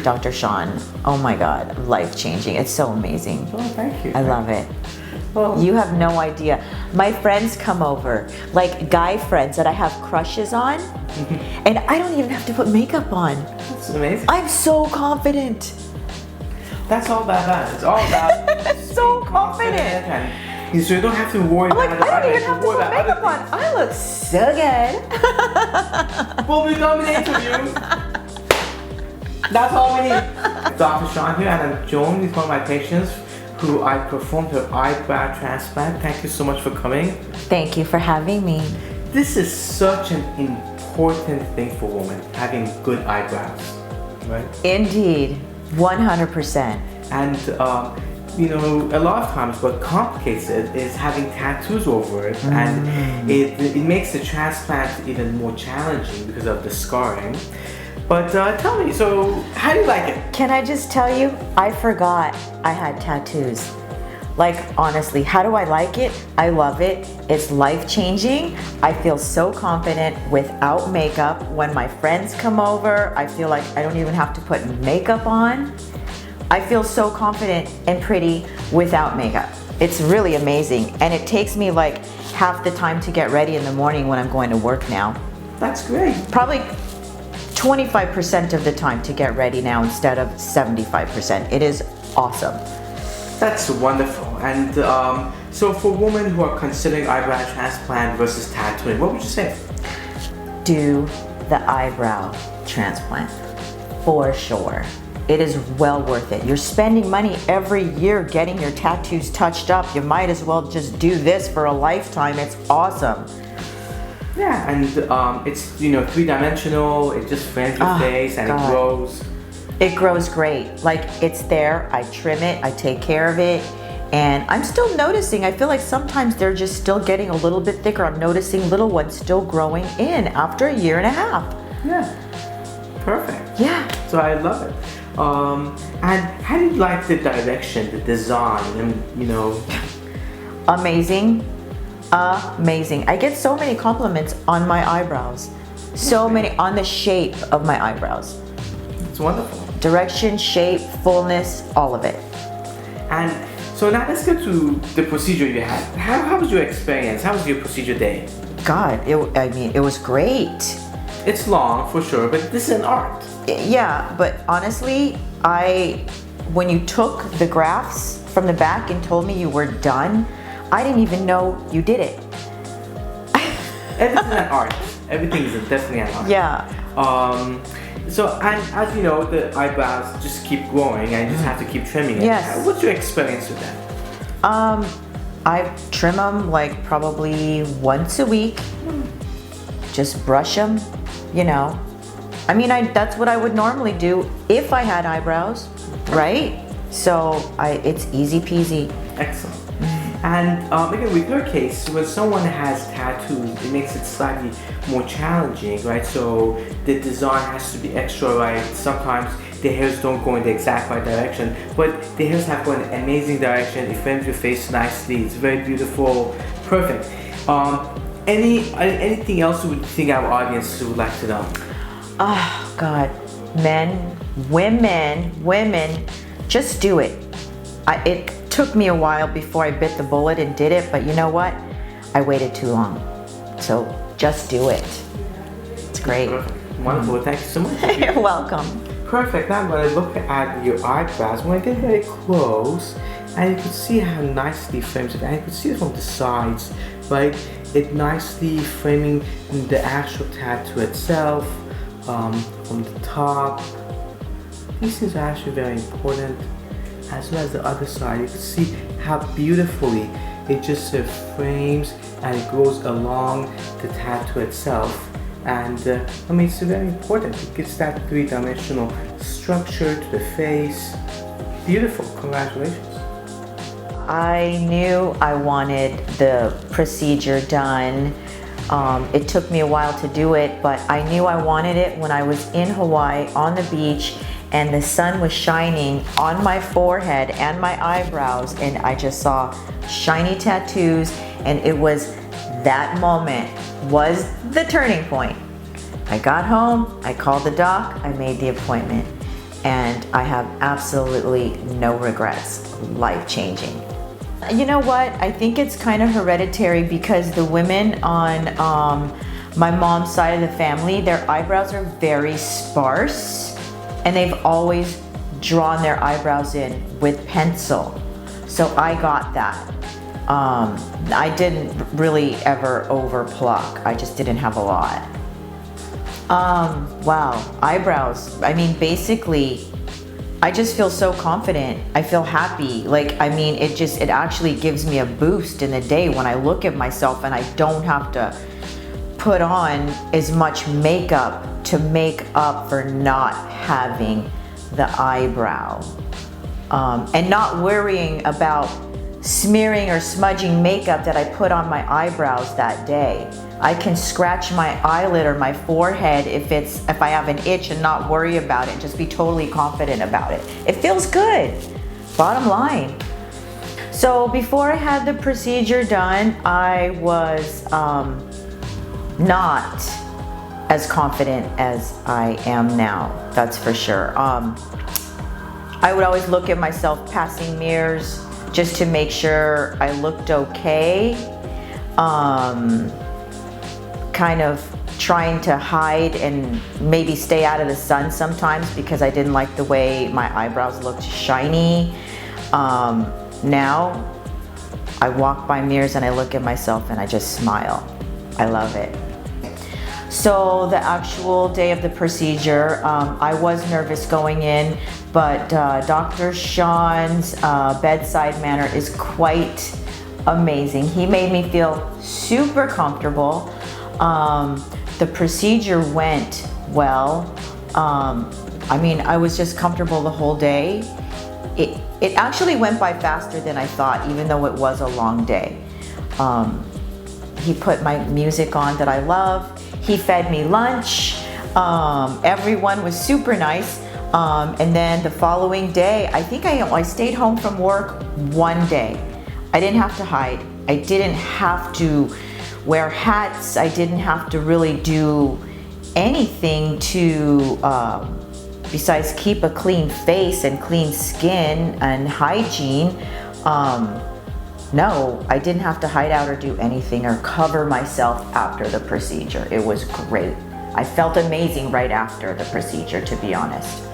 Dr. Sean. Oh my God, life-changing. It's so amazing. Oh, thank you. I love it. Well, You have no idea. My friends come over, like guy friends that I have crushes on, and I don't even have to put makeup on. that's amazing. I'm so confident. That's all about that. It's all about So being confident. And so you don't have to worry I'm like, about I don't even it. have to put makeup on. I look so good. Well, we've done the interview. That's all we need. Dr. Sean here, and I'm joined with one of my patients who I performed her eyebrow transplant. Thank you so much for coming. Thank you for having me. This is such an important thing for women, having good eyebrows, right? Indeed, 100%. And you know, a lot of times what complicates it is having tattoos over it, and it makes the transplant even more challenging because of the scarring. But tell me, so how do you like it? Can I just tell you, I forgot I had tattoos. Like, honestly, how do I like it? I love it. It's life-changing. I feel so confident without makeup. When my friends come over, I feel like I don't even have to put makeup on. I feel so confident and pretty without makeup. It's really amazing. And it takes me like half the time to get ready in the morning when I'm going to work now. That's great. Probably 25% of the time to get ready now instead of 75%. It is awesome. That's wonderful. And so for women who are considering eyebrow transplant versus tattooing, what would you say? Do the eyebrow transplant for sure. It is well worth it. You're spending money every year getting your tattoos touched up. You might as well just do this for a lifetime. It's awesome. Yeah, and it's, you know, three-dimensional. It just frames your face, and God. it grows. It grows great. Like, it's there, I trim it, I take care of it, and I'm still noticing, I feel like sometimes they're just still getting a little bit thicker. I'm noticing little ones still growing in after a year and a half. Yeah, perfect. Yeah. So I love it. And how do you like the direction, the design, and, you know? Amazing. Amazing. I get so many compliments on my eyebrows. So many on the shape of my eyebrows. It's wonderful. Direction, shape, fullness, all of it. And so now let's get to the procedure you had. How was your experience? How was your procedure day? God, it was great. It's long for sure, but this is an art. Yeah, but honestly, when you took the grafts from the back and told me you were done, I didn't even know you did it. Everything's an art. Everything is definitely an art. Yeah. So, and as you know, the eyebrows just keep growing and you just have to keep trimming it. Yes. What's your experience with that? I trim them like probably once a week. Just brush them, you know. I mean, that's what I would normally do if I had eyebrows, right? So it's easy peasy. Excellent. And again, with your case, when someone has tattoos, it makes it slightly more challenging, right? So the design has to be extra right. Sometimes the hairs don't go in the exact right direction, but the hairs have gone in an amazing direction. It frames your face nicely. It's very beautiful. Perfect. Anything else you would think our audience would like to know? Oh, God. Men, women, just do it. It took me a while before I bit the bullet and did it, but you know what? I waited too long. So just do it. It's great. Perfect. Wonderful. Thank you so much. You're welcome. Perfect. Now I'm going to look at your eyebrows. When I get very close, and you can see how nicely frames it, and you can see it from the sides, right? It nicely framing the actual tattoo itself, from the top. These things are actually very important. As well as the other side, you can see how beautifully it just frames and it goes along the tattoo itself. And I mean, it's very important. It gives that three-dimensional structure to the face. Beautiful. Congratulations. I knew I wanted the procedure done. It took me a while to do it, but I knew I wanted it when I was in Hawaii on the beach and the sun was shining on my forehead and my eyebrows, and I just saw shiny tattoos, and it was that moment was the turning point. I got home, I called the doc, I made the appointment, and I have absolutely no regrets. Life-changing. You know what? I think it's kind of hereditary because the women on my mom's side of the family, their eyebrows are very sparse, and they've always drawn their eyebrows in with pencil. So I got that. I didn't really ever over pluck. I just didn't have a lot. Wow, eyebrows. I mean, basically, I just feel so confident. I feel happy. Like, I mean, it actually gives me a boost in the day when I look at myself and I don't have to put on as much makeup to make up for not having the eyebrow. And not worrying about smearing or smudging makeup that I put on my eyebrows that day. I can scratch my eyelid or my forehead if I have an itch and not worry about it, just be totally confident about it. It feels good, bottom line. So before I had the procedure done, I was not as confident as I am now, that's for sure. I would always look at myself passing mirrors just to make sure I looked okay. Kind of trying to hide and maybe stay out of the sun sometimes because I didn't like the way my eyebrows looked shiny. Now I walk by mirrors and I look at myself and I just smile. I love it. So the actual day of the procedure, I was nervous going in, but Dr. Sean's bedside manner is quite amazing. He made me feel super comfortable. The procedure went well. I mean, I was just comfortable the whole day. It actually went by faster than I thought, even though it was a long day. He put my music on that I love. He fed me lunch. Everyone was super nice. And then the following day, I think I stayed home from work one day. I didn't have to hide. I didn't have to wear hats. I didn't have to really do anything to, besides keep a clean face and clean skin and hygiene. No, I didn't have to hide out or do anything or cover myself after the procedure. It was great. I felt amazing right after the procedure, to be honest.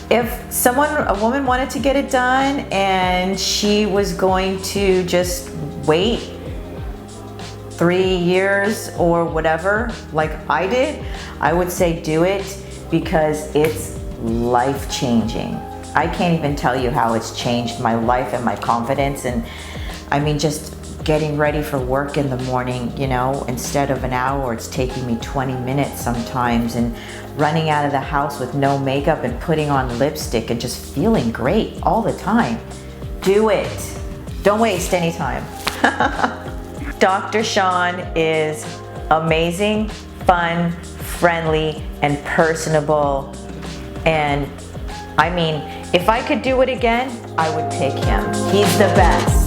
If a woman wanted to get it done and she was going to just wait 3 years or whatever, like I did, I would say do it because it's life-changing. I can't even tell you how it's changed my life and my confidence. And I mean, just getting ready for work in the morning, you know, instead of an hour, it's taking me 20 minutes sometimes, and running out of the house with no makeup and putting on lipstick and just feeling great all the time. Do it. Don't waste any time. Dr. Sean is amazing, fun, friendly, and personable. And I mean, if I could do it again, I would pick him. He's the best.